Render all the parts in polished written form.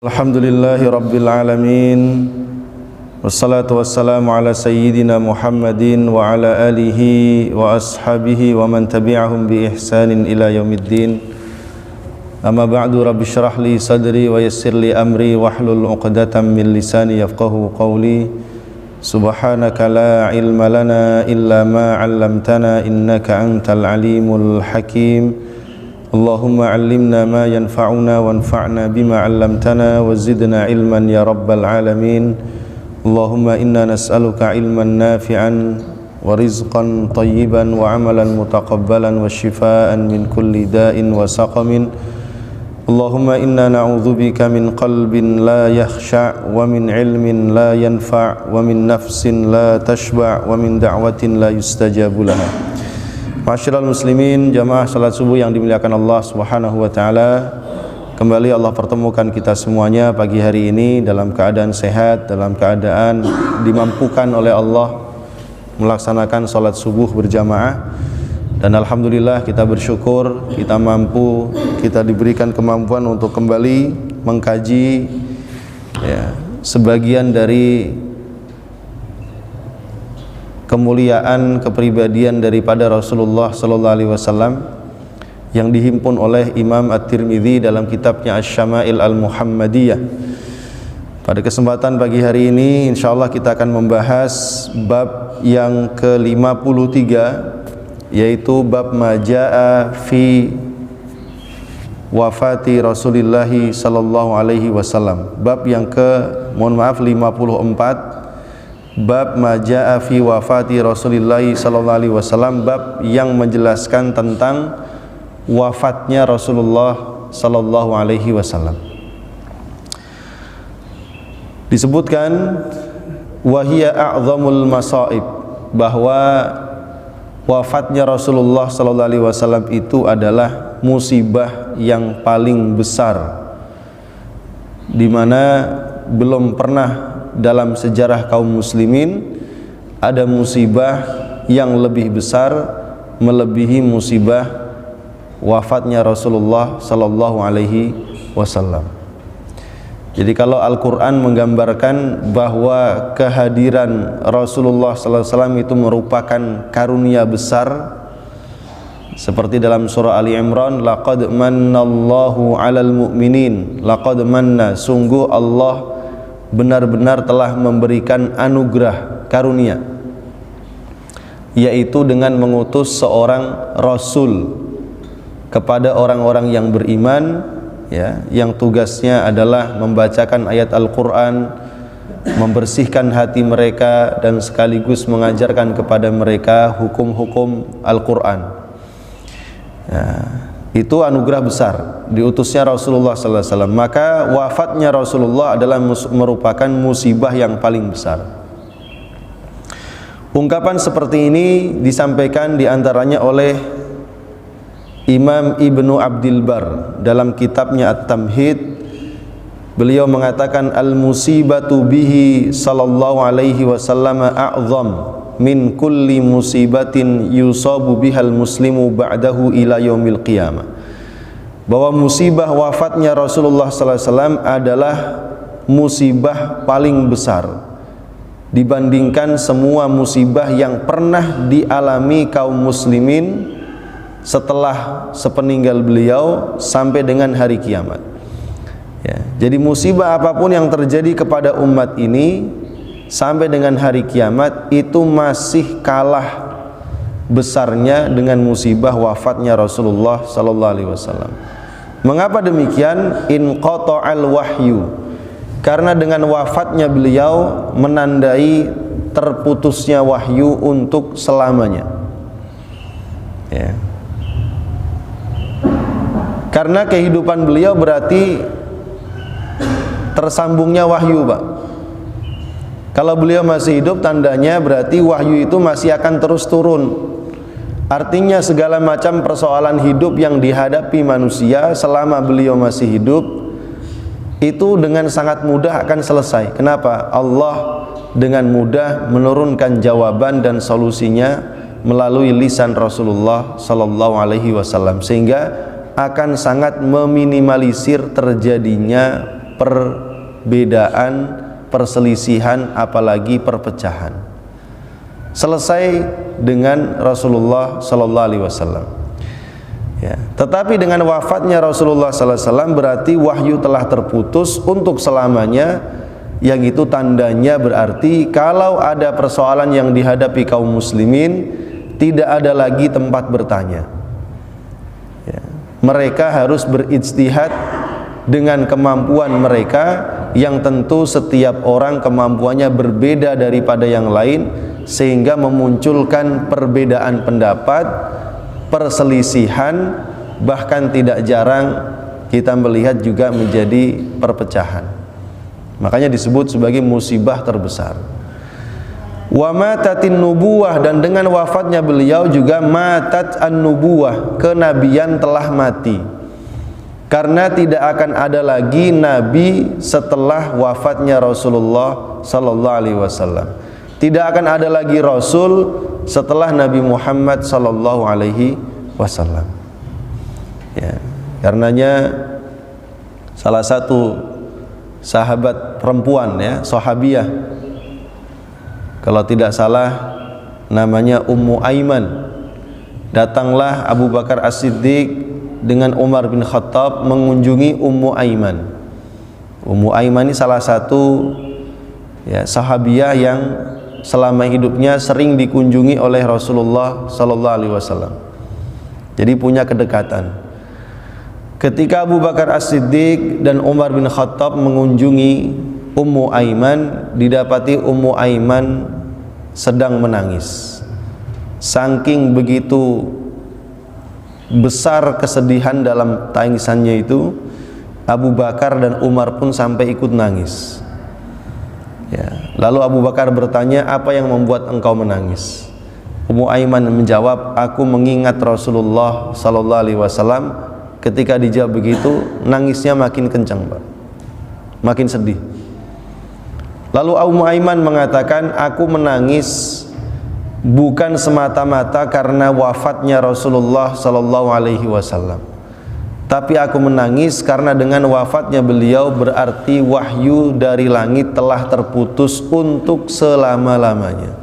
Alhamdulillahi Rabbil Alamin. Wassalatu wassalamu ala sayyidina Muhammadin wa ala alihi wa ashabihi wa man tabi'ahum bi ihsanin ila yaumiddin. Amma ba'du, rabbi syrah li sadri wa yassir li amri wahlul 'uqdatam min lisani yafqahu qawli. Subhanaka la ilma lana illa ma 'allamtana innaka antal alimul hakim. Allahumma 'allimna ma yanfa'una wanfa'na bima 'allamtana wa zidna ilman ya rabbal alamin. Allahumma inna nas'aluka ilman nafi'an wa rizqan tayyiban wa 'amalan mutaqabbalan wa shifaa'an min kulli da'in wa saqamin. Allahumma inna na'udzubika min qalbin la yakhsha' wa min ilmin la yanfa' wa min nafsin la tashba' wa min da'watin la yustajabu laha. Masyiral muslimin, jamaah salat subuh yang dimuliakan Allah Subhanahu wa taala. Kembali Allah pertemukan kita semuanya pagi hari ini dalam keadaan sehat, dalam keadaan dimampukan oleh Allah melaksanakan salat subuh berjamaah. Dan alhamdulillah kita bersyukur kita mampu, kita diberikan kemampuan untuk kembali mengkaji sebagian dari kemuliaan kepribadian daripada Rasulullah sallallahu alaihi wasallam yang dihimpun oleh Imam At-Tirmidzi dalam kitabnya Asy-Syama'il Al-Muhammadiyah. Pada kesempatan pagi hari ini insyaallah kita akan membahas bab yang ke-53, yaitu bab majaa fi wafati Rasulullah sallallahu alaihi wasallam. Bab yang 54, bab majaa fi wafati Rasulullah sallallahu alaihi wasallam, bab yang menjelaskan tentang wafatnya Rasulullah sallallahu alaihi wasallam. Disebutkan wahiya a'zamul masaib, bahwa wafatnya Rasulullah sallallahu alaihi wasallam itu adalah musibah yang paling besar, di mana belum pernah dalam sejarah kaum muslimin ada musibah yang lebih besar melebihi musibah wafatnya Rasulullah sallallahu alaihi wasallam. Jadi kalau Al-Quran menggambarkan bahwa kehadiran Rasulullah sallallahu alaihi wasallam itu merupakan karunia besar, seperti dalam surah Ali Imran, laqad mannallahu 'alal mu'minin, laqad manna, sungguh Allah benar-benar telah memberikan anugerah karunia, yaitu dengan mengutus seorang rasul kepada orang-orang yang beriman, yang tugasnya adalah membacakan ayat Al-Quran, membersihkan hati mereka, dan sekaligus mengajarkan kepada mereka hukum-hukum Al-Quran. Itu anugerah besar diutusnya Rasulullah sallallahu alaihi wasallam. Maka wafatnya Rasulullah adalah merupakan musibah yang paling besar. Ungkapan seperti ini disampaikan diantaranya oleh Imam Ibnu Abdil Bar dalam kitabnya At-Tamhid. Beliau mengatakan al-musibatu bihi sallallahu alaihi wasallam a'zam min kulli musibatin yusabu bihal muslimu ba'dahu ila yaumil qiyamah, bahwa musibah wafatnya Rasulullah sallallahu alaihi wasallam adalah musibah paling besar dibandingkan semua musibah yang pernah dialami kaum muslimin setelah sepeninggal beliau sampai dengan hari kiamat. Jadi musibah apapun yang terjadi kepada umat ini sampai dengan hari kiamat itu masih kalah besarnya dengan musibah wafatnya Rasulullah sallallahu alaihi wasallam. Mengapa demikian? Inqata'al wahyu, karena dengan wafatnya beliau menandai terputusnya wahyu untuk selamanya. Karena kehidupan beliau berarti tersambungnya wahyu, Pak. Kalau beliau masih hidup, tandanya berarti wahyu itu masih akan terus turun. Artinya segala macam persoalan hidup yang dihadapi manusia selama beliau masih hidup itu dengan sangat mudah akan selesai. Kenapa? Allah dengan mudah menurunkan jawaban dan solusinya melalui lisan Rasulullah sallallahu alaihi wasallam, sehingga akan sangat meminimalisir terjadinya perbedaan, perselisihan, apalagi perpecahan. Selesai dengan Rasulullah sallallahu alaihi wasallam. Ya, tetapi dengan wafatnya Rasulullah sallallahu alaihi wasallam berarti wahyu telah terputus untuk selamanya. Yang itu tandanya berarti kalau ada persoalan yang dihadapi kaum muslimin, tidak ada lagi tempat bertanya. Ya, mereka harus berijtihad dengan kemampuan mereka, yang tentu setiap orang kemampuannya berbeda daripada yang lain, sehingga memunculkan perbedaan pendapat, perselisihan, bahkan tidak jarang kita melihat juga menjadi perpecahan. Makanya disebut sebagai musibah terbesar. Wa matatin nubuwah, dan dengan wafatnya beliau juga matat an-nubuwah, kenabian telah mati. Karena tidak akan ada lagi nabi setelah wafatnya Rasulullah sallallahu alaihi wasallam. Tidak akan ada lagi rasul setelah Nabi Muhammad sallallahu alaihi wasallam. Ya, karenanya salah satu sahabat perempuan, ya, sahabiyah, kalau tidak salah namanya Ummu Aiman, datanglah Abu Bakar As-Siddiq dengan Umar bin Khattab mengunjungi Ummu Aiman. Ummu Aiman ini salah satu, ya, sahabiyah yang selama hidupnya sering dikunjungi oleh Rasulullah sallallahu alaihi wasallam. Jadi punya kedekatan. Ketika Abu Bakar As-Siddiq dan Umar bin Khattab mengunjungi Ummu Aiman, didapati Ummu Aiman sedang menangis. Saking begitu besar kesedihan dalam tangisannya itu, Abu Bakar dan Umar pun sampai ikut nangis. Ya. Lalu Abu Bakar bertanya, apa yang membuat engkau menangis? Ummu Aiman menjawab, aku mengingat Rasulullah sallallahu alaihi wasallam. Ketika dijawab begitu, nangisnya makin kencang, Pak, makin sedih. Lalu Ummu Aiman mengatakan, aku menangis bukan semata-mata karena wafatnya Rasulullah sallallahu alaihi wasallam, tapi aku menangis karena dengan wafatnya beliau berarti wahyu dari langit telah terputus untuk selama-lamanya.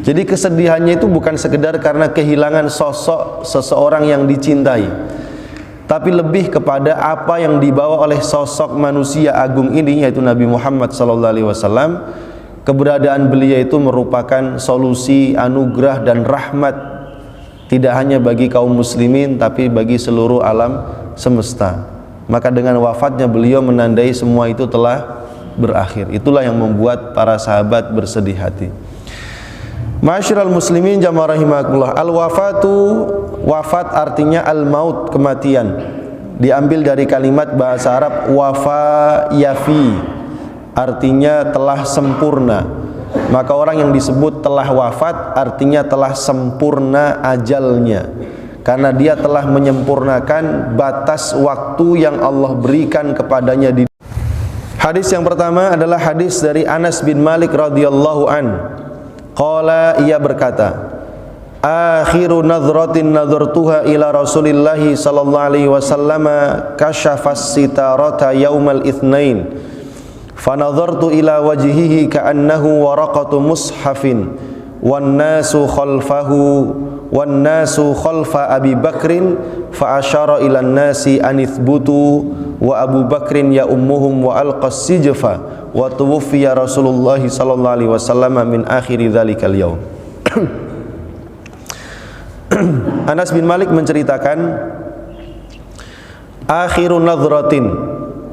Jadi kesedihannya itu bukan sekedar karena kehilangan sosok seseorang yang dicintai, tapi lebih kepada apa yang dibawa oleh sosok manusia agung ini, yaitu Nabi Muhammad SAW. Keberadaan beliau itu merupakan solusi, anugerah dan rahmat, tidak hanya bagi kaum muslimin, tapi bagi seluruh alam semesta. Maka dengan wafatnya beliau menandai semua itu telah berakhir. Itulah yang membuat para sahabat bersedih hati. Ma'asyiral muslimin jamaah rahimakumullah. Al-wafatu, wafat artinya al-maut, kematian. Diambil dari kalimat bahasa Arab wafa yafi, artinya telah sempurna. Maka orang yang disebut telah wafat artinya telah sempurna ajalnya, karena dia telah menyempurnakan batas waktu yang Allah berikan kepadanya. Hadis yang pertama adalah hadis dari Anas bin Malik radhiyallahu an. Qala, ia berkata, akhiru nadhratin nadhartuha ila Rasulillahi sallallahu alaihi wasallam kashafas sitarata yaumal itsnain fanadhartu ila wajhihi ka'annahu waraqatu mushafin wan nasu khalfa Abi Bakrin fa asyara ila nasi an ithbutu wa Abu Bakrin ya ummuhum wa alqas sijfa wa tuwfiya Rasulullah sallallahu alaihi wasallam min akhiri dzalikal yaum. Anas bin Malik menceritakan, akhirun nadhratin,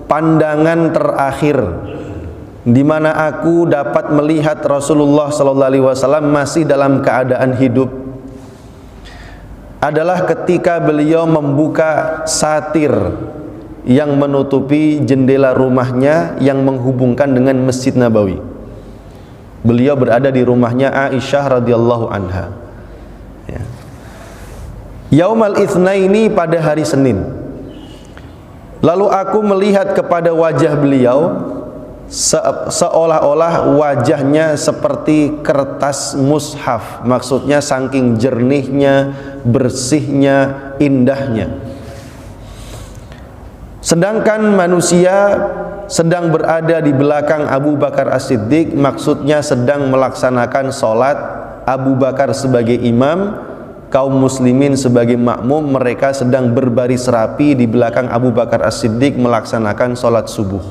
pandangan terakhir di mana aku dapat melihat Rasulullah sallallahu alaihi wasallam masih dalam keadaan hidup adalah ketika beliau membuka satir yang menutupi jendela rumahnya yang menghubungkan dengan Masjid Nabawi. Beliau berada di rumahnya Aisyah radhiyallahu anha. Ya. Yaumal itsnaini, pada hari Senin. Lalu aku melihat kepada wajah beliau seolah-olah wajahnya seperti kertas mushaf, maksudnya saking jernihnya, bersihnya, indahnya. Sedangkan manusia sedang berada di belakang Abu Bakar As-Siddiq, maksudnya sedang melaksanakan sholat, Abu Bakar sebagai imam, kaum muslimin sebagai makmum, mereka sedang berbaris rapi di belakang Abu Bakar As-Siddiq melaksanakan sholat subuh.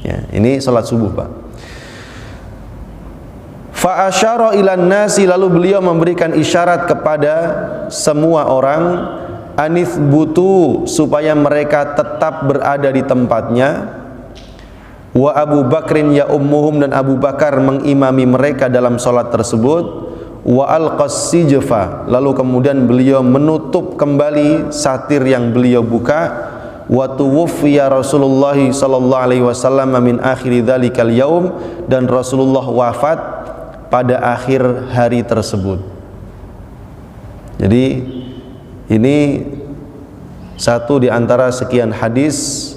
Ya, ini sholat subuh, Pak. Fa asyara ilan nasi, lalu beliau memberikan isyarat kepada semua orang, anith butu, supaya mereka tetap berada di tempatnya. Wa Abu Bakrin ya ummuhum, dan Abu Bakar mengimami mereka dalam sholat tersebut. Wa alqas sijfa, lalu kemudian beliau menutup kembali satir yang beliau buka. Wa tuwfiya Rasulullah sallallahu alaihi wasallam min akhir dzalikal yaum, dan Rasulullah wafat pada akhir hari tersebut. Jadi ini satu di antara sekian hadis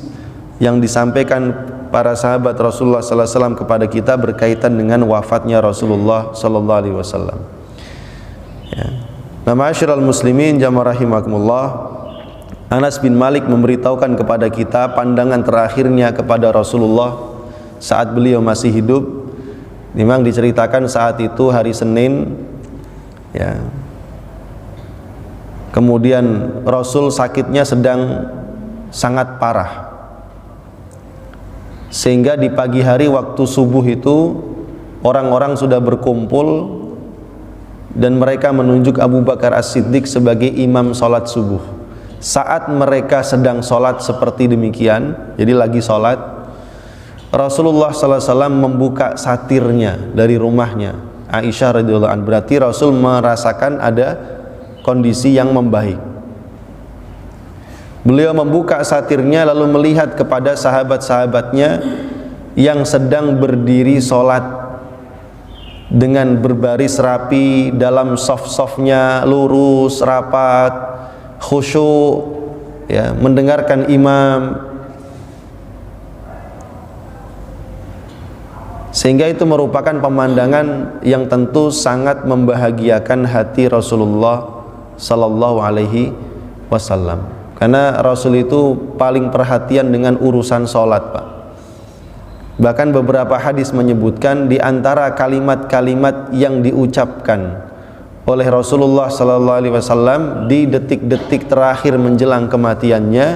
yang disampaikan para sahabat Rasulullah sallallahu alaihi wasallam kepada kita berkaitan dengan wafatnya Rasulullah sallallahu alaihi wasallam. Ya. Nah, ma'asyiral muslimin jamaah rahimakumullah, Anas bin Malik memberitahukan kepada kita pandangan terakhirnya kepada Rasulullah saat beliau masih hidup. Memang diceritakan saat itu hari Senin, ya. Kemudian Rasul sakitnya sedang sangat parah, sehingga di pagi hari waktu subuh itu orang-orang sudah berkumpul dan mereka menunjuk Abu Bakar As-Siddiq sebagai imam sholat subuh. Saat mereka sedang sholat seperti demikian, jadi lagi sholat, Rasulullah sallallahu alaihi wasallam membuka satirnya dari rumahnya Aisyah radhiyallahu anha. Berarti Rasul merasakan ada kondisi yang membaik. Beliau membuka satirnya lalu melihat kepada sahabat-sahabatnya yang sedang berdiri sholat dengan berbaris rapi dalam saf-safnya lurus, rapat, khusyuk, ya, mendengarkan imam. Sehingga itu merupakan pemandangan yang tentu sangat membahagiakan hati Rasulullah sallallahu alaihi wasallam. Karena Rasul itu paling perhatian dengan urusan sholat, Pak. Bahkan beberapa hadis menyebutkan di antara kalimat-kalimat yang diucapkan oleh Rasulullah sallallahu alaihi wasallam di detik-detik terakhir menjelang kematiannya,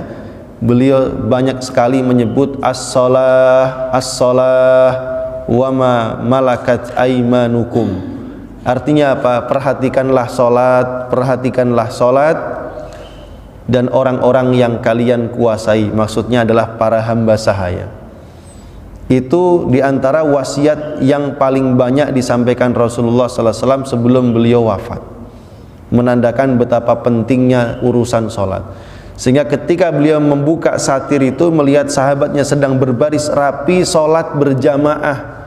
beliau banyak sekali menyebut as-shalah, as-shalah wa ma malakat aimanukum. Artinya apa? Perhatikanlah sholat, perhatikanlah sholat, dan orang-orang yang kalian kuasai, maksudnya adalah para hamba sahaya. Itu diantara wasiat yang paling banyak disampaikan Rasulullah sallallahu alaihi wasallam sebelum beliau wafat, menandakan betapa pentingnya urusan sholat. Sehingga ketika beliau membuka satir itu, melihat sahabatnya sedang berbaris rapi sholat berjamaah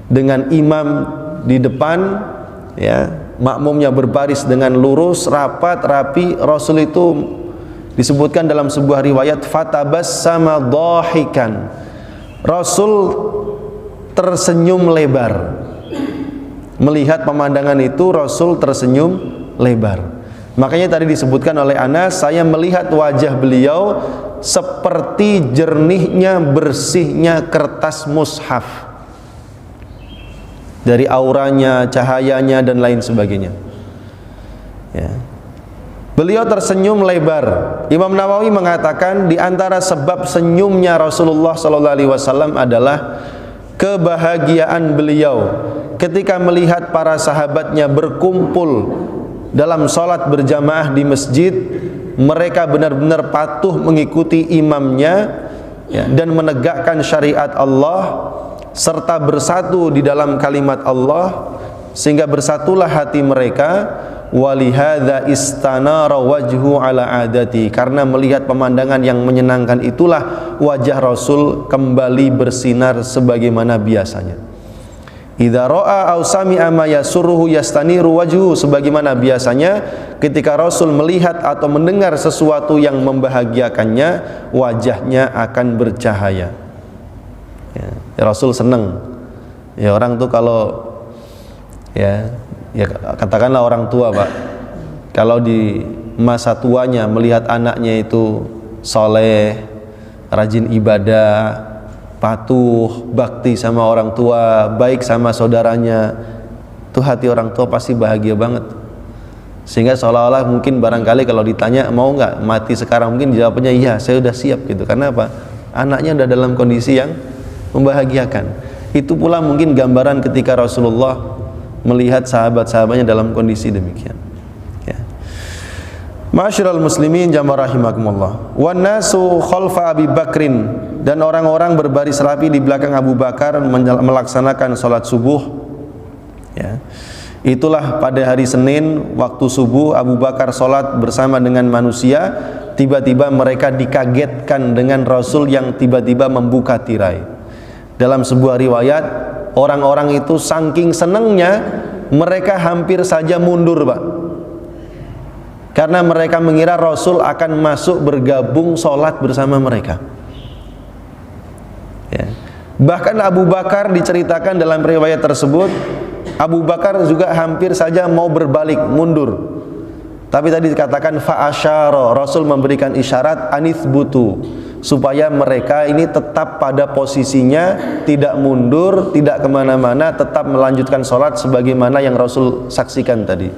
dengan imam di depan, ya, makmumnya berbaris dengan lurus, rapat, rapi. Rasul itu disebutkan dalam sebuah riwayat fatabassama dhahikan, Rasul tersenyum lebar. Melihat pemandangan itu Rasul tersenyum lebar. Makanya tadi disebutkan oleh Anas, saya melihat wajah beliau seperti jernihnya, bersihnya kertas mushaf, dari auranya, cahayanya, dan lain sebagainya, ya. Beliau tersenyum lebar. Imam Nawawi mengatakan di antara sebab senyumnya Rasulullah SAW adalah kebahagiaan beliau ketika melihat para sahabatnya berkumpul dalam sholat berjamaah di masjid. Mereka benar-benar patuh mengikuti imamnya, ya, dan menegakkan syariat Allah, serta bersatu di dalam kalimat Allah, sehingga bersatulah hati mereka. Walihadza istanara wajhu ala adati, karena melihat pemandangan yang menyenangkan itulah wajah Rasul kembali bersinar sebagaimana biasanya. Idza ra'a aw sami'a ma yasurruhu yastaniru wajhu, sebagaimana biasanya ketika Rasul melihat atau mendengar sesuatu yang membahagiakannya, wajahnya akan bercahaya. Ya, Rasul senang. Ya, orang tuh kalau ya katakanlah orang tua, Pak, kalau di masa tuanya melihat anaknya itu soleh, rajin ibadah, patuh, bakti sama orang tua, baik sama saudaranya, itu hati orang tua pasti bahagia banget. Sehingga seolah-olah mungkin barangkali kalau ditanya mau nggak mati sekarang, mungkin jawabannya iya, saya udah siap gitu. Karena apa? Anaknya udah dalam kondisi yang membahagiakan. Itu pula mungkin gambaran ketika Rasulullah melihat sahabat-sahabatnya dalam kondisi demikian. Ya. Ma'asyiral muslimin jamaah rahimakumullah. Wan nasu khalfa Abi Bakrin, dan orang-orang berbaris rapi di belakang Abu Bakar melaksanakan salat subuh. Ya. Itulah pada hari Senin waktu subuh Abu Bakar salat bersama dengan manusia. Tiba-tiba mereka dikagetkan dengan Rasul yang tiba-tiba membuka tirai. Dalam sebuah riwayat, orang-orang itu saking senangnya mereka hampir saja mundur, Pak. Karena mereka mengira Rasul akan masuk bergabung sholat bersama mereka. Ya. Bahkan Abu Bakar diceritakan dalam riwayat tersebut, Abu Bakar juga hampir saja mau berbalik, mundur. Tapi tadi dikatakan fa'asyara, Rasul memberikan isyarat anithbutu, supaya mereka ini tetap pada posisinya, tidak mundur, tidak kemana-mana, tetap melanjutkan sholat sebagaimana yang Rasul saksikan tadi.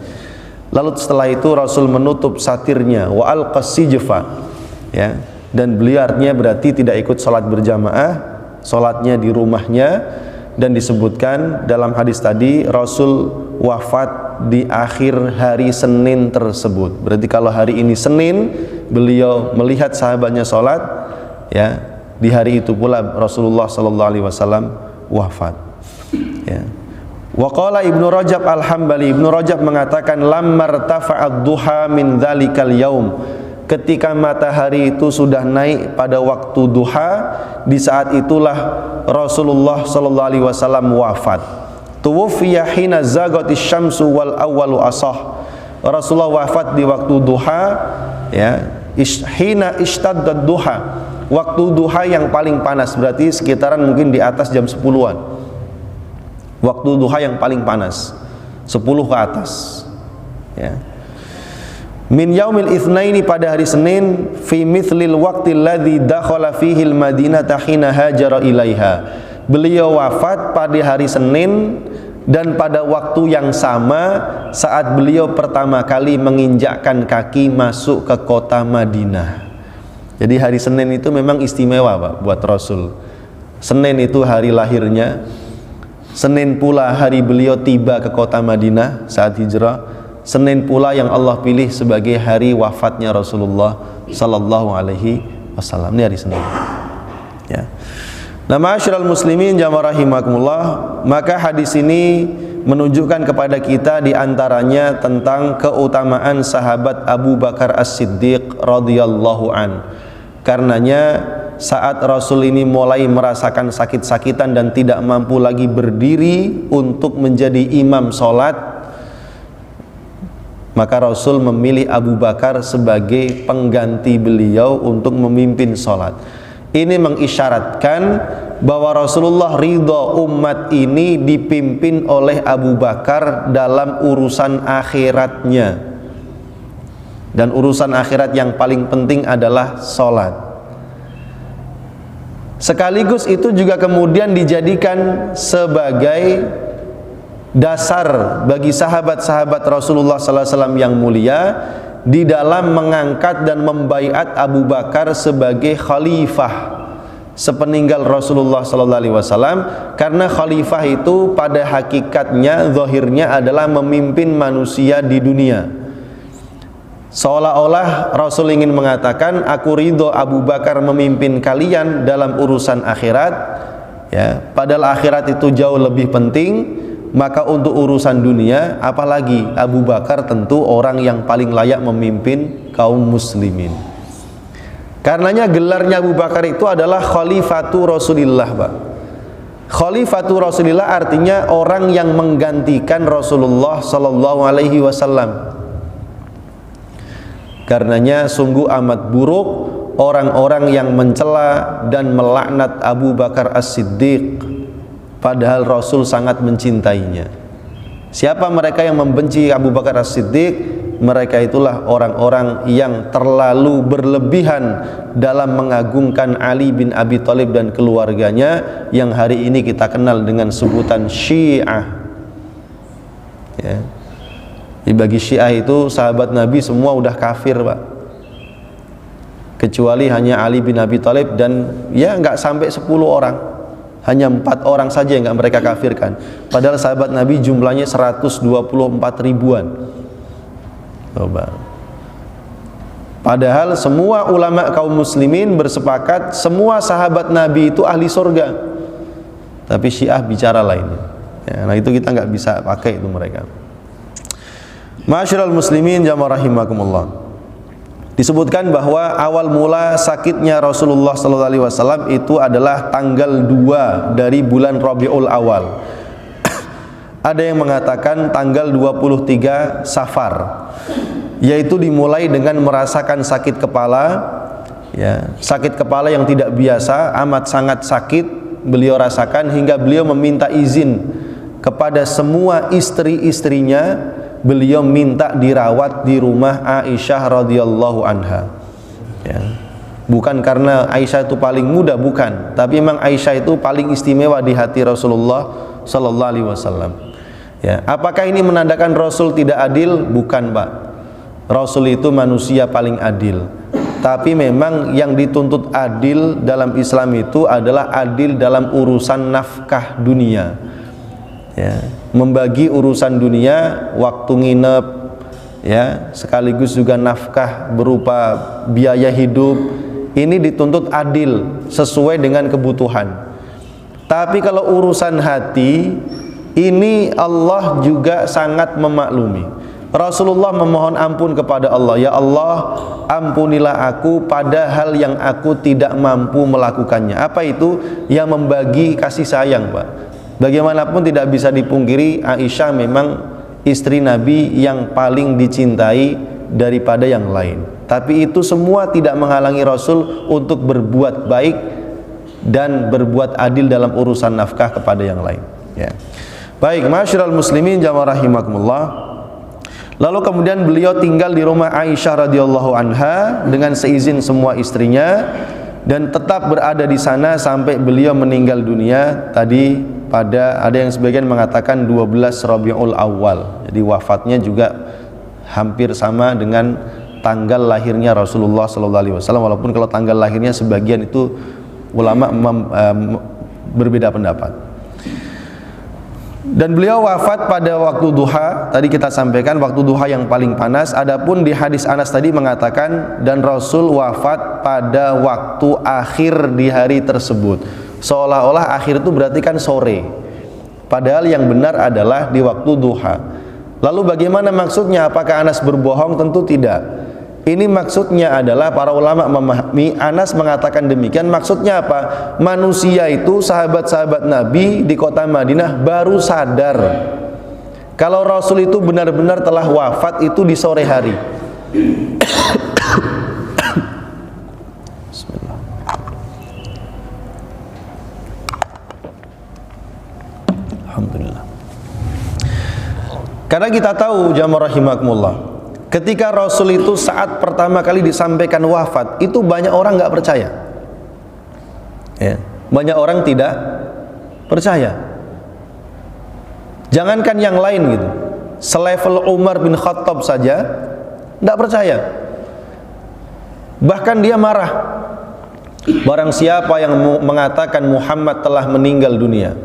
Lalu setelah itu Rasul menutup satirnya, wa al-qasijfa, ya, dan beliau artinya berarti tidak ikut sholat berjamaah, sholatnya di rumahnya. Dan disebutkan dalam hadis tadi Rasul wafat di akhir hari Senin tersebut. Berarti kalau hari ini Senin beliau melihat sahabatnya sholat, ya, di hari itu pula Rasulullah sallallahu alaihi wasallam wafat. Ya. Wa qala Ibnu Rajab Al-Hambali, Ibnu Rajab mengatakan lammar tafa'ad duha min dzalikal yaum, ketika matahari itu sudah naik pada waktu duha, di saat itulah Rasulullah sallallahu alaihi wasallam wafat. Tuwfiya hina zagatis syamsu wal awwalu asah. Rasulullah wafat di waktu duha, ya, hina ishtaddat duha, waktu duha yang paling panas, berarti sekitaran mungkin di atas jam 10-an. Waktu duha yang paling panas, 10 ke atas, ya. Min yaumil itsnaini, pada hari Senin, fi mithlil waqtil ladzi dakhala fihi al-Madinata hina hajara ilaiha. Beliau wafat pada hari Senin dan pada waktu yang sama saat beliau pertama kali menginjakkan kaki masuk ke kota Madinah. Jadi hari Senin itu memang istimewa, Pak, buat Rasul. Senin itu hari lahirnya. Senin pula hari beliau tiba ke kota Madinah saat hijrah. Senin pula yang Allah pilih sebagai hari wafatnya Rasulullah sallallahu alaihi wasallam. Ini hari Senin. Ya. Nah, ma'asyiral muslimin jamaah rahimakumullah, maka hadis ini menunjukkan kepada kita di antaranya tentang keutamaan sahabat Abu Bakar As-Siddiq radhiyallahu an. Karenanya saat Rasul ini mulai merasakan sakit-sakitan dan tidak mampu lagi berdiri untuk menjadi imam sholat, maka Rasul memilih Abu Bakar sebagai pengganti beliau untuk memimpin sholat. Ini mengisyaratkan bahwa Rasulullah ridho umat ini dipimpin oleh Abu Bakar dalam urusan akhiratnya. Dan urusan akhirat yang paling penting adalah sholat. Sekaligus itu juga kemudian dijadikan sebagai dasar bagi sahabat-sahabat Rasulullah sallallahu alaihi wasallam yang mulia di dalam mengangkat dan membaiat Abu Bakar sebagai khalifah sepeninggal Rasulullah sallallahu alaihi wasallam, karena khalifah itu pada hakikatnya, zahirnya adalah memimpin manusia di dunia. Seolah-olah Rasul ingin mengatakan, aku ridho Abu Bakar memimpin kalian dalam urusan akhirat, ya, padahal akhirat itu jauh lebih penting. Maka untuk urusan dunia, apalagi Abu Bakar tentu orang yang paling layak memimpin kaum muslimin. Karenanya gelarnya Abu Bakar itu adalah Khalifatu Rasulillah, Pak. Khalifatu Rasulillah artinya orang yang menggantikan Rasulullah sallallahu alaihi wasallam. Karenanya sungguh amat buruk orang-orang yang mencela dan melaknat Abu Bakar As-Siddiq, padahal Rasul sangat mencintainya. Siapa mereka yang membenci Abu Bakar As-Siddiq? mereka itulah orang-orang yang terlalu berlebihan dalam mengagungkan Ali bin Abi Thalib dan keluarganya yang hari ini kita kenal dengan sebutan Syiah. Ya. Bagi Syiah itu sahabat Nabi semua udah kafir, Pak. Kecuali hanya Ali bin Abi Thalib dan ya nggak sampai 10 orang. Hanya 4 orang saja yang nggak mereka kafirkan. Padahal sahabat Nabi jumlahnya 124 ribuan. Coba. Padahal semua ulama kaum muslimin bersepakat semua sahabat Nabi itu ahli surga. Tapi Syiah bicara lainnya. Ya, nah itu kita nggak bisa pakai itu mereka. Ma'asyiral muslimin jamaah rahimakumullah. Disebutkan bahwa awal mula sakitnya Rasulullah SAW itu adalah tanggal 2 dari bulan Rabiul Awal. Ada yang mengatakan tanggal 23 Safar, yaitu dimulai dengan merasakan sakit kepala, ya, sakit kepala yang tidak biasa, amat sangat sakit beliau rasakan hingga beliau meminta izin kepada semua istri-istrinya, beliau minta dirawat di rumah Aisyah radhiyallahu anha. Ya. Bukan karena Aisyah itu paling muda, bukan, tapi memang Aisyah itu paling istimewa di hati Rasulullah sallallahu alaihi wasallam. Ya, apakah ini menandakan Rasul tidak adil? Bukan, Pak. Rasul itu manusia paling adil. Tapi memang yang dituntut adil dalam Islam itu adalah adil dalam urusan nafkah dunia. Ya, membagi urusan dunia, waktu nginep, ya, sekaligus juga nafkah berupa biaya hidup. Ini dituntut adil sesuai dengan kebutuhan. Tapi kalau urusan hati, ini Allah juga sangat memaklumi. Rasulullah memohon ampun kepada Allah, ya Allah, ampunilah aku pada hal yang aku tidak mampu melakukannya. Apa itu? Yang membagi kasih sayang, Pak. Bagaimanapun tidak bisa dipungkiri, Aisyah memang istri Nabi yang paling dicintai daripada yang lain. Tapi itu semua tidak menghalangi Rasul untuk berbuat baik dan berbuat adil dalam urusan nafkah kepada yang lain. Ya. Baik, ma'asyiral muslimin jamaah rahimakumullah. Lalu kemudian beliau tinggal di rumah Aisyah radhiyallahu anha dengan seizin semua istrinya dan tetap berada di sana sampai beliau meninggal dunia. Tadi pada ada yang sebagian mengatakan 12 Rabiul Awal. Jadi wafatnya juga hampir sama dengan tanggal lahirnya Rasulullah sallallahu alaihi wasallam, walaupun kalau tanggal lahirnya sebagian itu ulama berbeda pendapat. Dan beliau wafat pada waktu duha. Tadi kita sampaikan waktu duha yang paling panas. Adapun di hadis Anas tadi mengatakan dan Rasul wafat pada waktu akhir di hari tersebut. Seolah-olah akhir itu berarti kan sore. Padahal yang benar adalah di waktu duha. Lalu bagaimana maksudnya? Apakah Anas berbohong? Tentu tidak. Ini maksudnya adalah para ulama memahami, Anas mengatakan demikian, maksudnya apa? Manusia itu, sahabat-sahabat Nabi di kota Madinah baru sadar kalau Rasul itu benar-benar telah wafat itu di sore hari. Bismillah. Alhamdulillah. Karena kita tahu jamaah rahimakumullah, ketika Rasul itu saat pertama kali disampaikan wafat, itu banyak orang nggak percaya. Ya, banyak orang tidak percaya. Jangankan yang lain gitu, selevel Umar bin Khattab saja nggak percaya. Bahkan dia marah. Barang siapa yang mengatakan Muhammad telah meninggal dunia,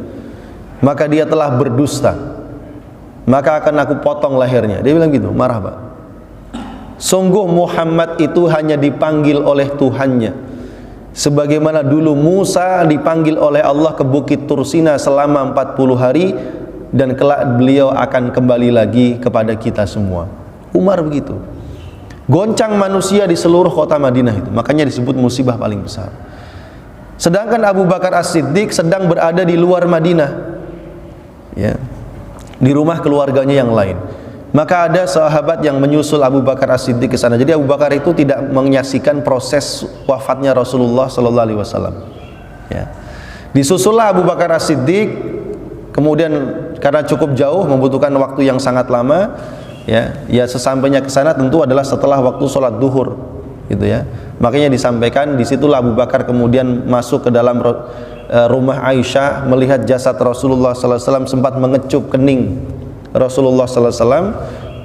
maka dia telah berdusta, maka akan aku potong lehernya. Dia bilang gitu, marah, Pak. Sungguh Muhammad itu hanya dipanggil oleh Tuhannya, sebagaimana dulu Musa dipanggil oleh Allah ke Bukit Tursina selama 40 hari, dan kelak beliau akan kembali lagi kepada kita semua. Umar begitu. Goncang manusia di seluruh kota Madinah itu, makanya disebut musibah paling besar. Sedangkan Abu Bakar As-Siddiq sedang berada di luar Madinah, ya, di rumah keluarganya yang lain. Maka ada sahabat yang menyusul Abu Bakar As-Siddiq ke sana. Jadi Abu Bakar itu tidak menyaksikan proses wafatnya Rasulullah sallallahu alaihi wasallam. Ya. Disusullah Abu Bakar As-Siddiq, kemudian karena cukup jauh membutuhkan waktu yang sangat lama, Ya sesampainya ke sana tentu adalah setelah waktu sholat duhur, gitu ya. Makanya disampaikan disitulah Abu Bakar kemudian masuk ke dalam rumah Aisyah, melihat jasad Rasulullah sallallahu alaihi wasallam, sempat mengecup kening Rasulullah sallallahu alaihi wasallam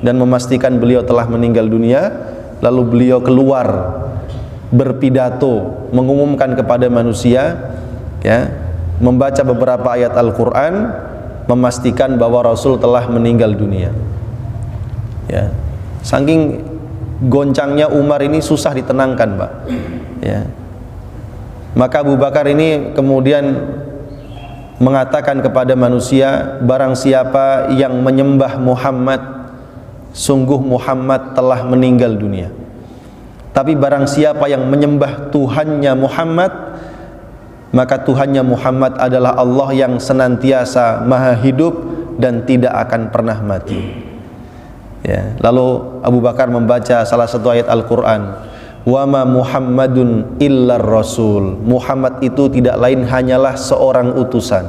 dan memastikan beliau telah meninggal dunia. Lalu beliau keluar berpidato mengumumkan kepada manusia, ya, membaca beberapa ayat Al-Quran, memastikan bahwa Rasul telah meninggal dunia. Ya, saking goncangnya Umar ini susah ditenangkan, Pak. Ya, maka Abu Bakar ini kemudian mengatakan kepada manusia, barang siapa yang menyembah Muhammad, sungguh Muhammad telah meninggal dunia. Tapi barang siapa yang menyembah Tuhannya Muhammad, maka Tuhannya Muhammad adalah Allah yang senantiasa maha hidup dan tidak akan pernah mati. Ya, lalu Abu Bakar membaca salah satu ayat Al-Quran, wa ma Muhammadun illar rasul. Muhammad itu tidak lain hanyalah seorang utusan.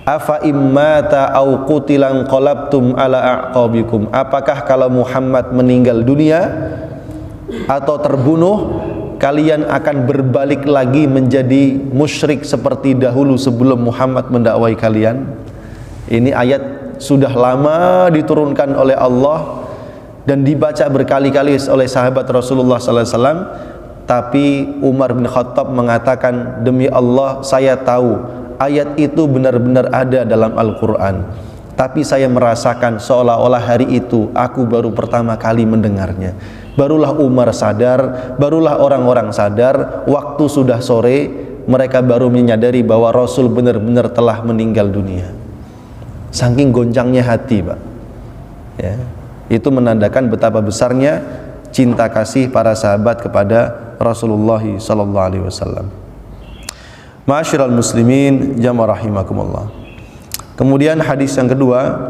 Afa immata au qutilan qalabtum ala a'qabikum. Apakah kalau Muhammad meninggal dunia atau terbunuh, kalian akan berbalik lagi menjadi musyrik seperti dahulu sebelum Muhammad mendakwai kalian? Ini ayat sudah lama diturunkan oleh Allah dan dibaca berkali-kali oleh sahabat Rasulullah sallallahu alaihi wasallam, tapi Umar bin Khattab mengatakan, demi Allah saya tahu ayat itu benar-benar ada dalam Al-Quran, tapi saya merasakan seolah-olah hari itu aku baru pertama kali mendengarnya. Barulah Umar sadar, barulah orang-orang sadar, waktu sudah sore, mereka baru menyadari bahwa Rasul benar-benar telah meninggal dunia. Saking goncangnya hati, Pak. Ya, itu menandakan betapa besarnya cinta kasih para sahabat kepada Rasulullah sallallahu alaihi wasallam. Ma'asyiral muslimin jamaah rahimakumullah. Kemudian hadis yang kedua,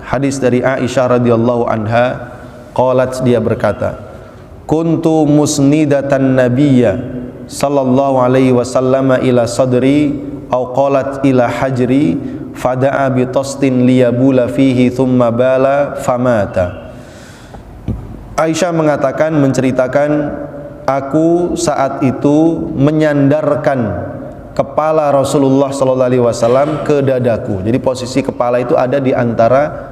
hadis dari Aisyah radhiyallahu anha, qalat, dia berkata, kuntu musnidatan nabiyya sallallahu alaihi wasallam ila sadri au qalat ila hajri fada'a bi tastin liyabula fihi thumma bala famata. Aisyah mengatakan, menceritakan, aku saat itu menyandarkan kepala Rasulullah sallallahu alaihi wasallam ke dadaku. Jadi posisi kepala itu ada di antara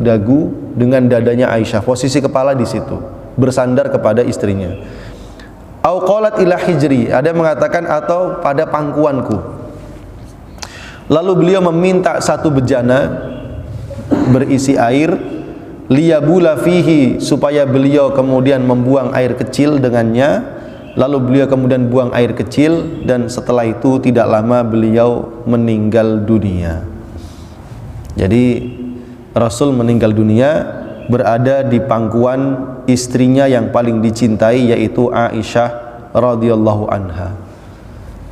dagu dengan dadanya Aisyah. Posisi kepala di situ, bersandar kepada istrinya. Au qalat ila hijri, ada yang mengatakan atau pada pangkuanku. Lalu beliau meminta satu bejana berisi air, liyabula fihi, supaya beliau kemudian membuang air kecil dengannya. Lalu beliau kemudian buang air kecil, dan setelah itu tidak lama beliau meninggal dunia. Jadi Rasul meninggal dunia berada di pangkuan istrinya yang paling dicintai, yaitu Aisyah radhiyallahu anha.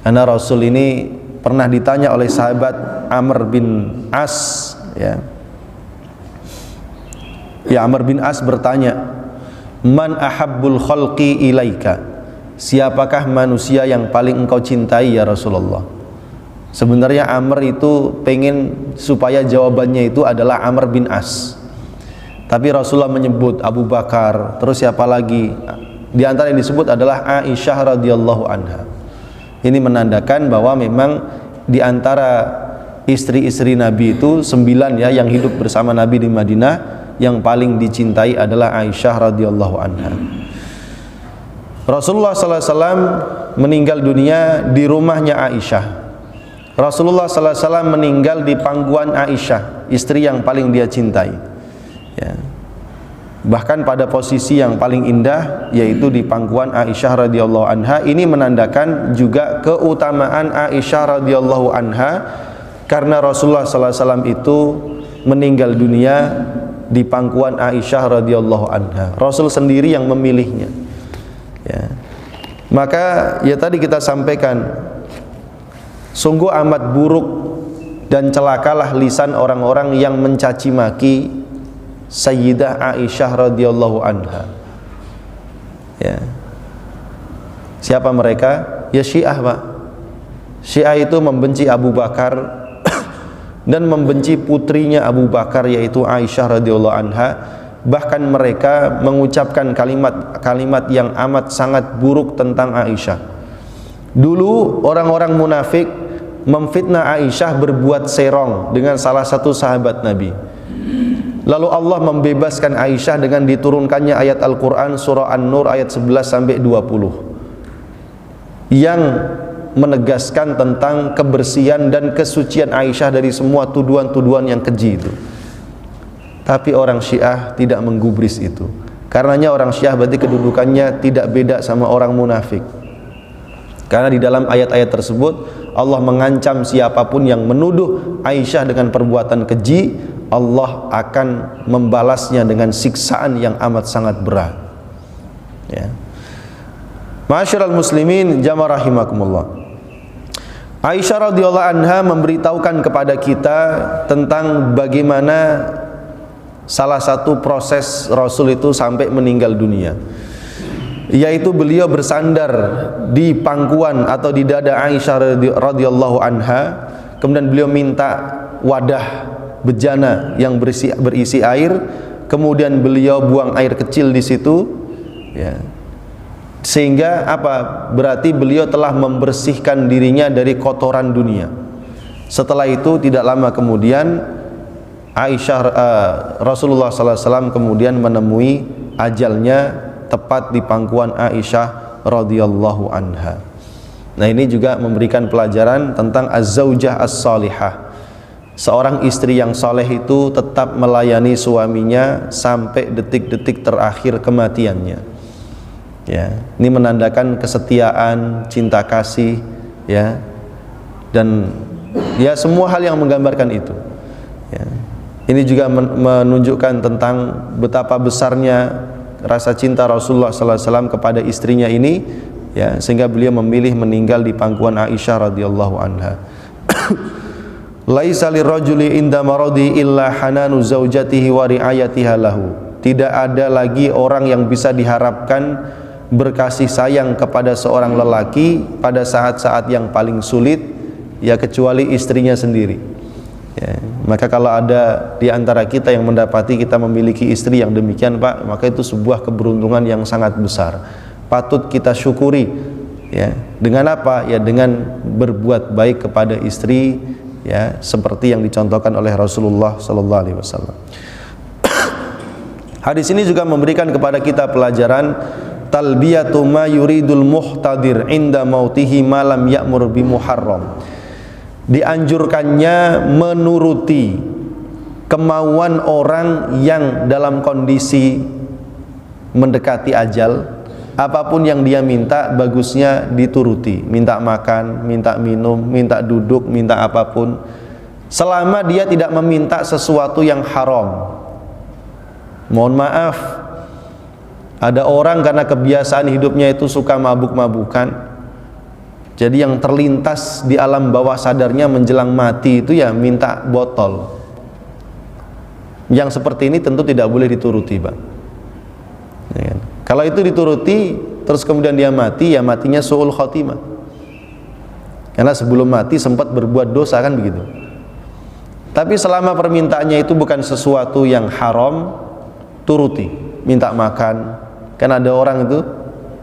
Karena Rasul ini pernah ditanya oleh sahabat Amr bin As, ya. Amr bin As bertanya, man ahabbul khalqi ilaika, siapakah manusia yang paling engkau cintai ya Rasulullah? Sebenarnya Amr itu pengen supaya jawabannya itu adalah Amr bin As, tapi Rasulullah menyebut Abu Bakar, terus siapa lagi? Di antara yang disebut adalah Aisyah radhiyallahu anha. Ini menandakan bahwa memang di antara istri-istri Nabi itu 9 ya, yang hidup bersama Nabi di Madinah, yang paling dicintai adalah Aisyah radhiyallahu anha. Rasulullah sallallahu alaihi wasallam meninggal dunia di rumahnya Aisyah. Rasulullah sallallahu alaihi wasallam meninggal di pangkuan Aisyah, istri yang paling dia cintai. Ya. Bahkan pada posisi yang paling indah, yaitu di pangkuan Aisyah radhiyallahu anha. Ini menandakan juga keutamaan Aisyah radhiyallahu anha, karena Rasulullah sallallahu alaihi wasallam itu meninggal dunia di pangkuan Aisyah radhiyallahu anha. Rasul sendiri yang memilihnya. Ya. Maka ya tadi kita sampaikan, sungguh amat buruk dan celakalah lisan orang-orang yang mencaci maki Sayyidah Aisyah radhiyallahu anha. Ya. Siapa mereka? Ya Syiah, Pak. Syiah itu membenci Abu Bakar, dan membenci putrinya Abu Bakar yaitu Aisyah radhiyallahu anha. Bahkan mereka mengucapkan kalimat-kalimat yang amat sangat buruk tentang Aisyah. Dulu orang-orang munafik memfitnah Aisyah berbuat serong dengan salah satu sahabat Nabi. Lalu Allah membebaskan Aisyah dengan diturunkannya ayat Al-Quran surah An-Nur ayat 11 sampai 20 yang menegaskan tentang kebersihan dan kesucian Aisyah dari semua tuduhan-tuduhan yang keji itu. Tapi orang Syiah tidak menggubris itu. Karenanya orang Syiah berarti kedudukannya tidak beda sama orang munafik. Karena di dalam ayat-ayat tersebut Allah mengancam siapapun yang menuduh Aisyah dengan perbuatan keji, Allah akan membalasnya dengan siksaan yang amat sangat berat. Ya. Ma'asyiral muslimin jamaah rahimakumullah. Aisyah radhiyallahu anha memberitahukan kepada kita tentang bagaimana salah satu proses Rasul itu sampai meninggal dunia, yaitu beliau bersandar di pangkuan atau di dada Aisyah radhiyallahu anha, kemudian beliau minta wadah bejana yang berisi air, kemudian beliau buang air kecil di situ, ya. Sehingga apa? Berarti beliau telah membersihkan dirinya dari kotoran dunia. Setelah itu tidak lama kemudian Rasulullah SAW kemudian menemui ajalnya tepat di pangkuan Aisyah radhiyallahu anha. Nah, ini juga memberikan pelajaran tentang az-zaujah as-salihah. Seorang istri yang soleh itu tetap melayani suaminya sampai detik-detik terakhir kematiannya. Ya, ini menandakan kesetiaan, cinta kasih, ya, dan ya semua hal yang menggambarkan itu. Ya. Ini juga menunjukkan tentang betapa besarnya rasa cinta Rasulullah SAW kepada istrinya ini, ya, sehingga beliau memilih meninggal di pangkuan Aisyah radhiyallahu anha. Laisa lirrajuli inda maradi illa hananu zaujatihi wa riayatiha lahu. Tidak ada lagi orang yang bisa diharapkan berkasih sayang kepada seorang lelaki pada saat-saat yang paling sulit, ya, kecuali istrinya sendiri. Ya, maka kalau ada di antara kita yang mendapati kita memiliki istri yang demikian, Pak, maka itu sebuah keberuntungan yang sangat besar. Patut kita syukuri, ya. Dengan apa? Ya, dengan berbuat baik kepada istri, ya, seperti yang dicontohkan oleh Rasulullah sallallahu alaihi wasallam. Hadis ini juga memberikan kepada kita pelajaran talbiyatu ma yuridul muhtadir inda mautihi malam ya'mur bi muharram. Dianjurkannya menuruti kemauan orang yang dalam kondisi mendekati ajal. Apapun yang dia minta bagusnya dituruti. Minta makan, minta minum, minta duduk, minta apapun, selama dia tidak meminta sesuatu yang haram. Mohon maaf, ada orang karena kebiasaan hidupnya itu suka mabuk-mabukan, jadi yang terlintas di alam bawah sadarnya menjelang mati itu ya minta botol. Yang seperti ini tentu tidak boleh dituruti, Pak. Ya kan? Kalau itu dituruti terus kemudian dia mati, ya matinya su'ul khotimah. Karena sebelum mati sempat berbuat dosa, kan begitu. Tapi selama permintaannya itu bukan sesuatu yang haram, turuti. Minta makan. Kan ada orang itu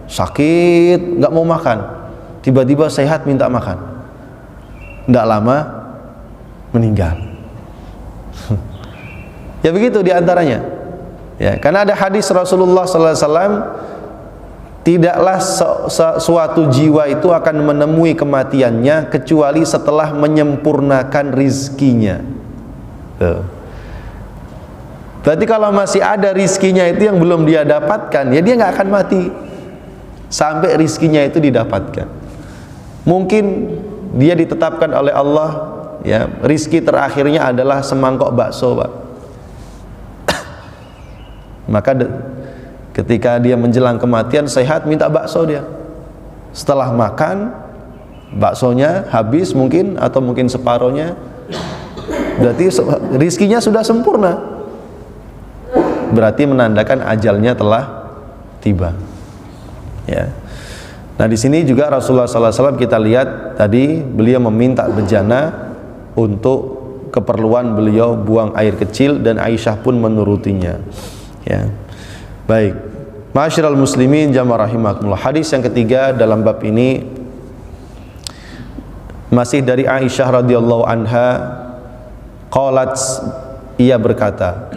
sakit, nggak mau makan, tiba-tiba sehat minta makan, nggak lama meninggal. Ya begitu diantaranya. Ya, karena ada hadis Rasulullah SAW, tidaklah suatu jiwa itu akan menemui kematiannya kecuali setelah menyempurnakan rizkinya. Berarti kalau masih ada rizkinya itu yang belum dia dapatkan, ya dia nggak akan mati sampai rizkinya itu didapatkan. Mungkin dia ditetapkan oleh Allah, ya, rizki terakhirnya adalah semangkok bakso, Pak. Maka ketika dia menjelang kematian sehat, minta bakso dia. Setelah makan, baksonya habis mungkin, atau mungkin separohnya, berarti rizkinya sudah sempurna. Berarti menandakan ajalnya telah tiba. Ya. Nah, di sini juga Rasulullah SAW kita lihat tadi beliau meminta bejana untuk keperluan beliau buang air kecil dan Aisyah pun menurutinya. Ya. Baik. Ma'asyiral muslimin jamaah rahimakumullah. Hadis yang ketiga dalam bab ini masih dari Aisyah radhiyallahu anha, qalat, ia berkata,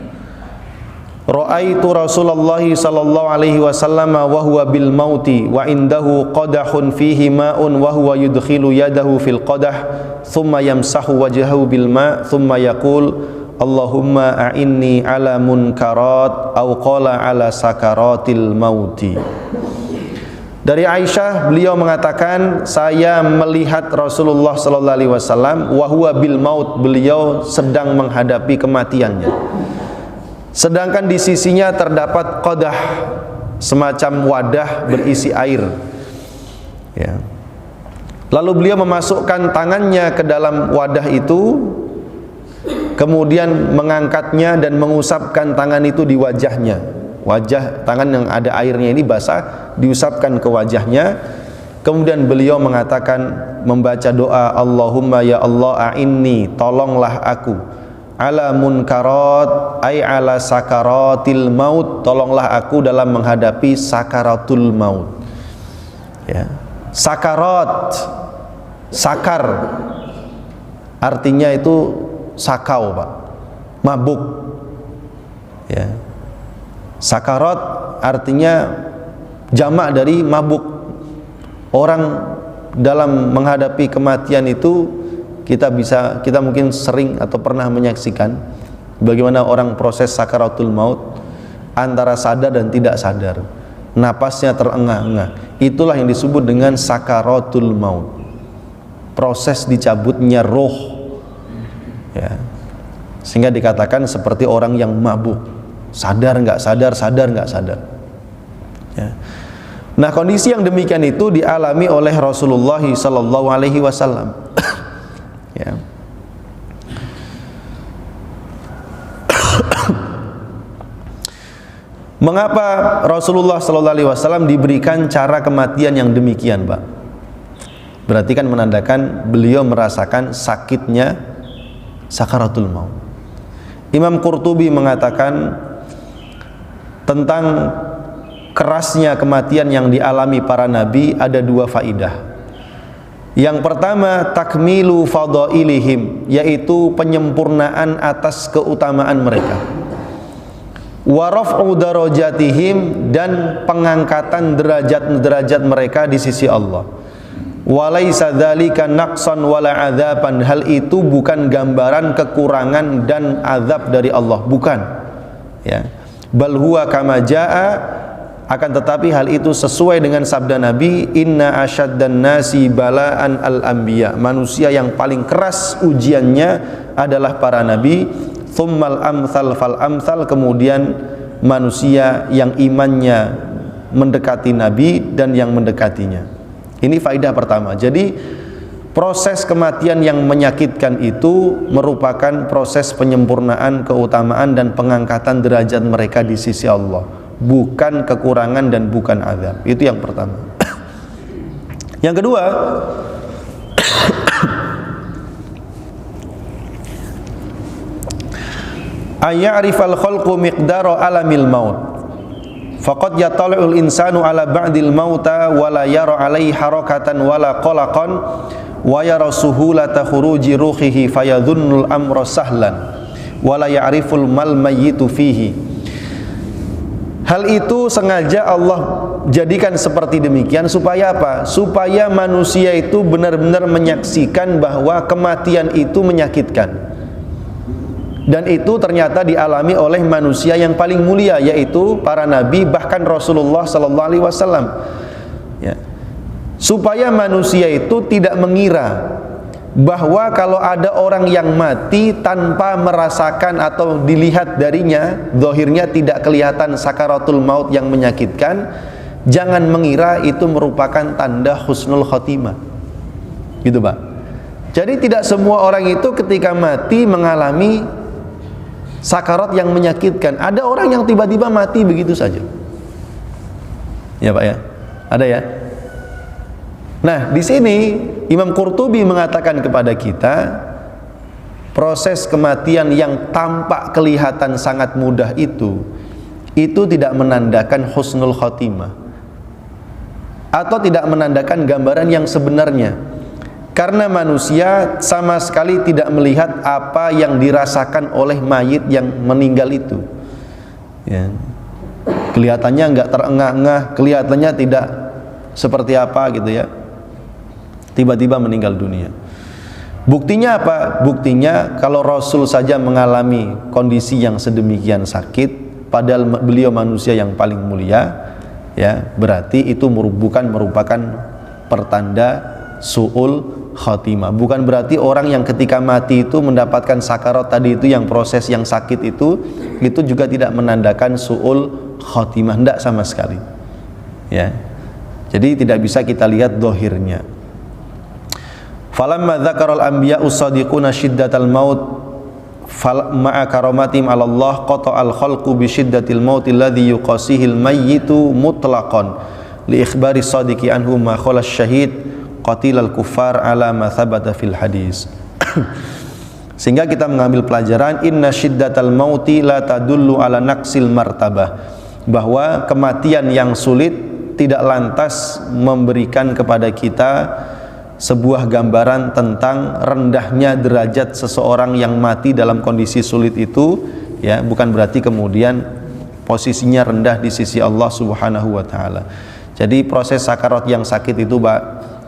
ra'aitu Rasulullah sallallahu alaihi wasallam wa huwa bil mauti wa indahu qadahun fihi ma'un wa huwa yudkhilu yadahu fil qadah thumma yamsahu wajhahu bil ma' thumma yaqul Allahumma a'inni ala munkarat aw qala ala sakaratil mauti. Dari Aisyah, beliau mengatakan, saya melihat Rasulullah sallallahu alaihi wasallam wa huwa bil maut, beliau sedang menghadapi kematiannya. Sedangkan di sisinya terdapat qadah, semacam wadah berisi air. Ya. Lalu beliau memasukkan tangannya ke dalam wadah itu, kemudian mengangkatnya dan mengusapkan tangan itu di wajahnya. Wajah tangan yang ada airnya ini basah, diusapkan ke wajahnya. Kemudian beliau mengatakan, membaca doa, Allahumma ya Allah a'inni, tolonglah aku, ala munkarat ay ala sakaratil maut, tolonglah aku dalam menghadapi sakaratul maut. Ya. Sakarat, sakar, artinya itu sakau, Pak, mabuk. Ya. Sakarat artinya jamak dari mabuk. Orang dalam menghadapi kematian itu kita mungkin sering atau pernah menyaksikan bagaimana orang proses sakaratul maut, antara sadar dan tidak sadar, napasnya terengah-engah. Itulah yang disebut dengan sakaratul maut, proses dicabutnya roh. Ya. Sehingga dikatakan seperti orang yang mabuk, sadar nggak sadar, sadar nggak sadar. Ya. Nah, kondisi yang demikian itu dialami oleh Rasulullah sallallahu alaihi wasallam. Ya. Mengapa Rasulullah sallallahu alaihi wasallam diberikan cara kematian yang demikian, Pak? Berarti kan menandakan beliau merasakan sakitnya sakaratul maut. Imam Qurtubi mengatakan tentang kerasnya kematian yang dialami para nabi ada dua faidah. Yang pertama, takmilu fadailihim, yaitu penyempurnaan atas keutamaan mereka. Wa raf'u darajatihim, dan pengangkatan derajat-derajat mereka di sisi Allah. Walaisa dzalika naqsan wala adzaban, hal itu bukan gambaran kekurangan dan azab dari Allah, bukan. Ya. Bal huwa kama jaa, akan tetapi hal itu sesuai dengan sabda Nabi, inna asyaddan nasi balaan al-anbiya, manusia yang paling keras ujiannya adalah para nabi, thummal amsal fal amsal, kemudian manusia yang imannya mendekati nabi dan yang mendekatinya. Ini faedah pertama. Jadi proses kematian yang menyakitkan itu merupakan proses penyempurnaan keutamaan dan pengangkatan derajat mereka di sisi Allah, bukan kekurangan dan bukan azab. Itu yang pertama. Yang kedua, ayya'rifal khalqu miqdara alamil maut, faqad yatali'ul insanu ala ba'dil mauta wala yara alaihi harakatan wala qalaqan wa yara suhulata khuruji ruhihi fayadhunnul amra sahlan wala ya'riful mal mayyitu fihi. Hal itu sengaja Allah jadikan seperti demikian supaya apa? Supaya manusia itu benar-benar menyaksikan bahwa kematian itu menyakitkan. Dan itu ternyata dialami oleh manusia yang paling mulia, yaitu para nabi, bahkan Rasulullah sallallahu alaihi wasallam. Ya. Supaya manusia itu tidak mengira bahwa kalau ada orang yang mati tanpa merasakan atau dilihat darinya, zahirnya tidak kelihatan sakaratul maut yang menyakitkan, jangan mengira itu merupakan tanda husnul khotimah. Gitu, Pak. Jadi tidak semua orang itu ketika mati mengalami sakarat yang menyakitkan. Ada orang yang tiba-tiba mati begitu saja. Ya, Pak, ya. Ada ya. Nah, di sini Imam Qurtubi mengatakan kepada kita, proses kematian yang tampak kelihatan sangat mudah itu tidak menandakan husnul khotimah atau tidak menandakan gambaran yang sebenarnya, karena manusia sama sekali tidak melihat apa yang dirasakan oleh mayit yang meninggal itu, ya. Kelihatannya nggak terengah-engah, kelihatannya tidak seperti apa gitu ya, tiba-tiba meninggal dunia. Buktinya apa? Buktinya kalau Rasul saja mengalami kondisi yang sedemikian sakit, padahal beliau manusia yang paling mulia, ya, berarti itu bukan merupakan pertanda su'ul khatimah. Bukan berarti orang yang ketika mati itu mendapatkan sakarat tadi itu, yang proses yang sakit itu juga tidak menandakan su'ul khatimah, tidak sama sekali, ya. Jadi tidak bisa kita lihat dohirnya. Falamma dzakaral anbiya'u shadiquna shiddatal maut ma'a karamatihim 'ala Allah qata'al khalqu bi shiddatil maut alladhi yuqasihil mayyitu mutlaqan li ikhbari shadiqi anhu ma khala syahid qatilal kuffar 'ala ma thabata fil hadis. Sehingga kita mengambil pelajaran inna shiddatal mauti la tadullu 'ala naqsil martabah, bahwa kematian yang sulit tidak lantas memberikan kepada kita sebuah gambaran tentang rendahnya derajat seseorang yang mati dalam kondisi sulit itu, ya. Bukan berarti kemudian posisinya rendah di sisi Allah Subhanahu wa taala. Jadi proses sakarat yang sakit itu, Pak,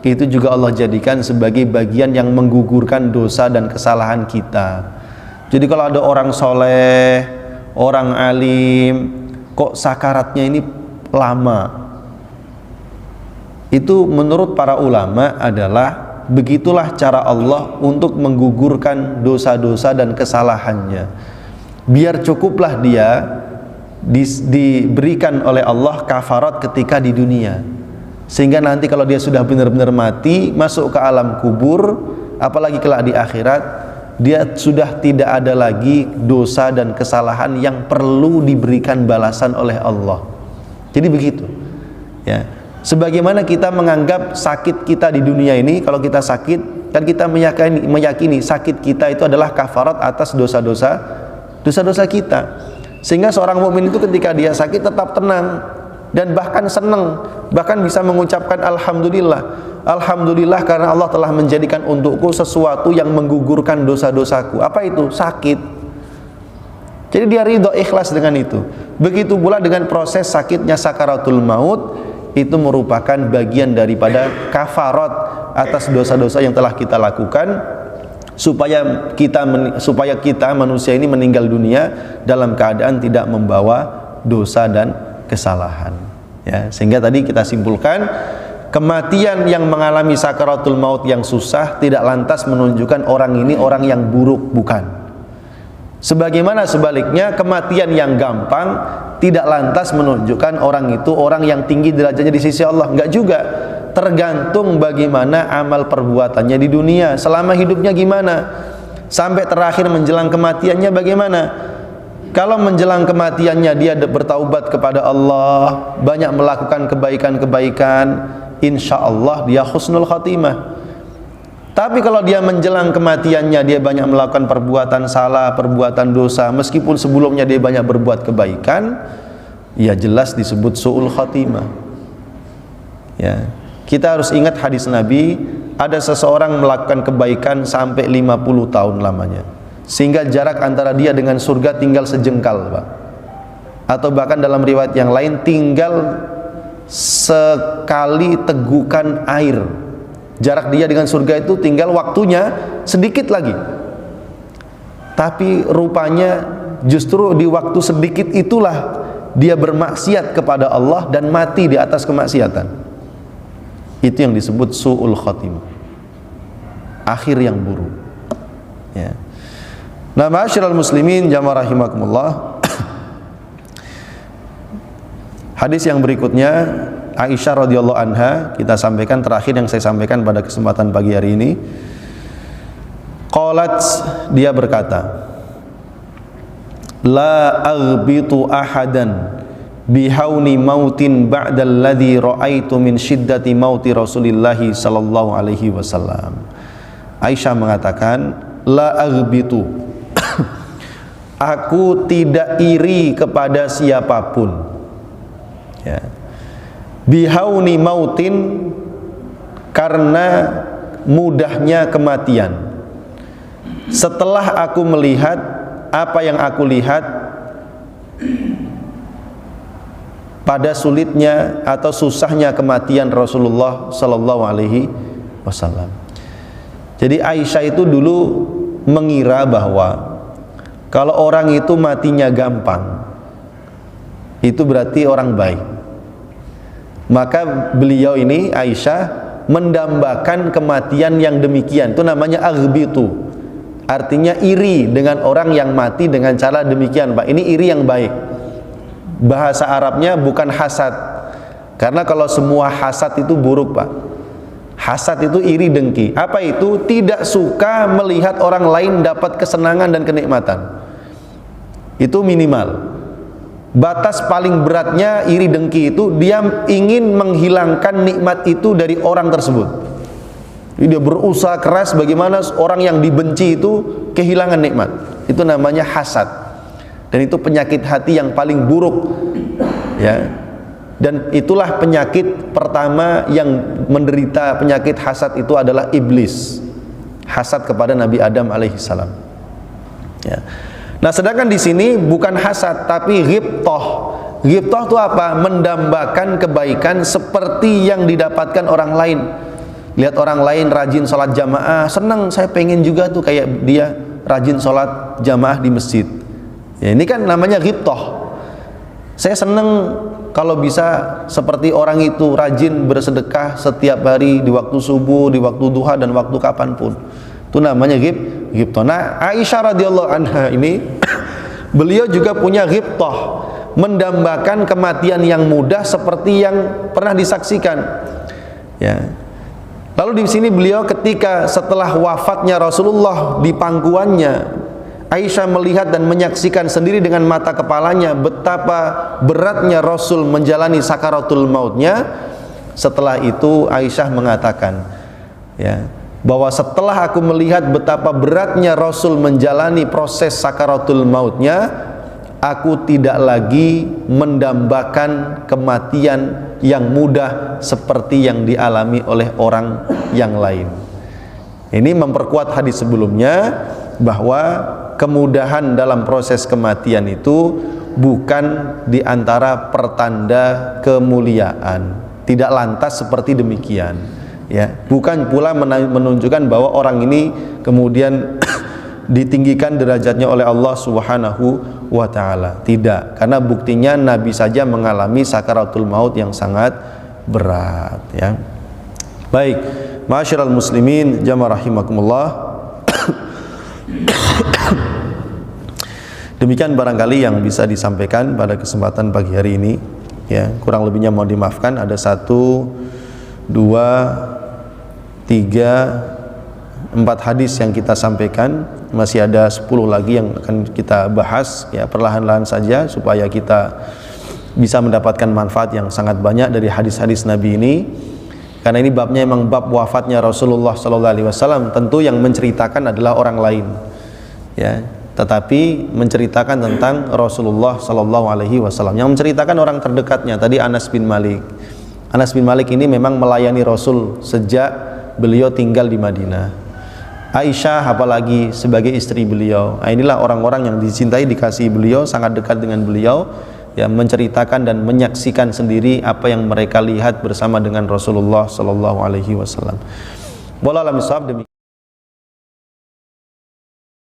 itu juga Allah jadikan sebagai bagian yang menggugurkan dosa dan kesalahan kita. Jadi kalau ada orang soleh, orang alim, kok sakaratnya ini lama, itu menurut para ulama adalah begitulah cara Allah untuk menggugurkan dosa-dosa dan kesalahannya. Biar cukuplah dia diberikan oleh Allah kafarat ketika di dunia, sehingga nanti kalau dia sudah benar-benar mati, masuk ke alam kubur, apalagi kelak di akhirat, dia sudah tidak ada lagi dosa dan kesalahan yang perlu diberikan balasan oleh Allah. Jadi begitu, ya. Sebagaimana kita menganggap sakit kita di dunia ini, kalau kita sakit, kan kita meyakini sakit kita itu adalah kafarat atas dosa-dosa kita. Sehingga seorang mukmin itu ketika dia sakit tetap tenang dan bahkan senang, bahkan bisa mengucapkan alhamdulillah. Alhamdulillah karena Allah telah menjadikan untukku sesuatu yang menggugurkan dosa-dosaku. Apa itu? Sakit. Jadi dia ridho, ikhlas dengan itu. Begitu pula dengan proses sakitnya sakaratul maut, itu merupakan bagian daripada kafarat atas dosa-dosa yang telah kita lakukan, supaya kita manusia ini meninggal dunia dalam keadaan tidak membawa dosa dan kesalahan, ya. Sehingga tadi kita simpulkan, kematian yang mengalami sakaratul maut yang susah tidak lantas menunjukkan orang ini orang yang buruk, bukan. Sebagaimana sebaliknya, kematian yang gampang tidak lantas menunjukkan orang itu orang yang tinggi derajatnya di sisi Allah. Enggak juga. Tergantung bagaimana amal perbuatannya di dunia, selama hidupnya gimana, sampai terakhir menjelang kematiannya bagaimana. Kalau menjelang kematiannya dia bertaubat kepada Allah, banyak melakukan kebaikan-kebaikan, insya Allah dia husnul khatimah. Tapi kalau dia menjelang kematiannya dia banyak melakukan perbuatan salah, perbuatan dosa, meskipun sebelumnya dia banyak berbuat kebaikan, ya jelas disebut su'ul khatimah, ya. Kita harus ingat hadis Nabi, ada seseorang melakukan kebaikan sampai 50 tahun lamanya, sehingga jarak antara dia dengan surga tinggal sejengkal, Pak. Atau bahkan dalam riwayat yang lain tinggal sekali tegukan air. Jarak dia dengan surga itu tinggal waktunya sedikit lagi. Tapi rupanya justru di waktu sedikit itulah dia bermaksiat kepada Allah dan mati di atas kemaksiatan. Itu yang disebut su'ul khatimah, akhir yang buruk, ya. Nah, ma'asyiral muslimin jamaah rahimakumullah. Hadis yang berikutnya, Aisyah radhiyallahu anha, kita sampaikan terakhir yang saya sampaikan pada kesempatan pagi hari ini. Qalat, dia berkata, la aghbitu ahadan bihauni mautin ba'dal ladzi ra'aitu min syiddati mauti Rasulillah sallallahu alaihi wasallam. Aisyah mengatakan, la aghbitu. Aku tidak iri kepada siapapun. Ya. Bihauni mautin, karena mudahnya kematian. Setelah aku melihat apa yang aku lihat pada sulitnya atau susahnya kematian Rasulullah sallallahu alaihi wasallam. Jadi Aisyah itu dulu mengira bahwa kalau orang itu matinya gampang, itu berarti orang baik. Maka beliau ini, Aisyah, mendambakan kematian yang demikian. Itu namanya aghbitu. Artinya iri dengan orang yang mati dengan cara demikian, Pak. Ini iri yang baik. Bahasa Arabnya bukan hasad. Karena kalau semua hasad itu buruk, Pak. Hasad itu iri dengki. Apa itu? Tidak suka melihat orang lain dapat kesenangan dan kenikmatan. Itu minimal. Batas paling beratnya iri dengki itu dia ingin menghilangkan nikmat itu dari orang tersebut. Dia berusaha keras bagaimana orang yang dibenci itu kehilangan nikmat. Itu namanya hasad. Dan itu penyakit hati yang paling buruk. Ya. Dan itulah penyakit pertama yang menderita penyakit hasad itu adalah iblis. Hasad kepada Nabi Adam alaihissalam. Ya. Nah, sedangkan di sini bukan hasad tapi ghibthah. Ghibthah itu apa? Mendambakan kebaikan seperti yang didapatkan orang lain. Lihat orang lain rajin sholat jamaah, senang, saya pengen juga tuh kayak dia rajin sholat jamaah di masjid. Ya, ini kan namanya ghibthah. Saya senang kalau bisa seperti orang itu rajin bersedekah setiap hari di waktu subuh, di waktu duha, dan waktu kapanpun. Itu namanya ghibthah. Nah, Aisyah radhiyallahu anha ini beliau juga punya ghibthah, mendambakan kematian yang mudah seperti yang pernah disaksikan. Ya. Lalu di sini beliau ketika setelah wafatnya Rasulullah di pangkuannya, Aisyah melihat dan menyaksikan sendiri dengan mata kepalanya betapa beratnya Rasul menjalani sakaratul mautnya. Setelah itu Aisyah mengatakan, ya, bahwa setelah aku melihat betapa beratnya Rasul menjalani proses sakaratul mautnya, aku tidak lagi mendambakan kematian yang mudah seperti yang dialami oleh orang yang lain. Ini memperkuat hadis sebelumnya bahwa kemudahan dalam proses kematian itu bukan diantara pertanda kemuliaan. Tidak lantas seperti demikian. Ya, bukan pula menunjukkan bahwa orang ini kemudian ditinggikan derajatnya oleh Allah Subhanahu wa taala. Tidak, karena buktinya Nabi saja mengalami sakaratul maut yang sangat berat, ya. Baik, ma'asyiral muslimin jamaah rahimakumullah. Demikian barangkali yang bisa disampaikan pada kesempatan pagi hari ini, ya. Kurang lebihnya mohon dimaafkan. Ada 1, 2, 3, 4 hadis yang kita sampaikan. Masih ada 10 lagi yang akan kita bahas, ya, perlahan-lahan saja supaya kita bisa mendapatkan manfaat yang sangat banyak dari hadis-hadis Nabi ini. Karena ini babnya memang bab wafatnya Rasulullah SAW. Tentu yang menceritakan adalah orang lain, ya, tetapi menceritakan tentang Rasulullah SAW. Yang menceritakan orang terdekatnya tadi Anas bin Malik. Anas bin Malik ini memang melayani Rasul sejak beliau tinggal di Madinah. Aisyah apalagi sebagai istri beliau. Nah, inilah orang-orang yang dicintai, dikasihi beliau, sangat dekat dengan beliau, ya, menceritakan dan menyaksikan sendiri apa yang mereka lihat bersama dengan Rasulullah SAW. Wallahu a'lam bishawab.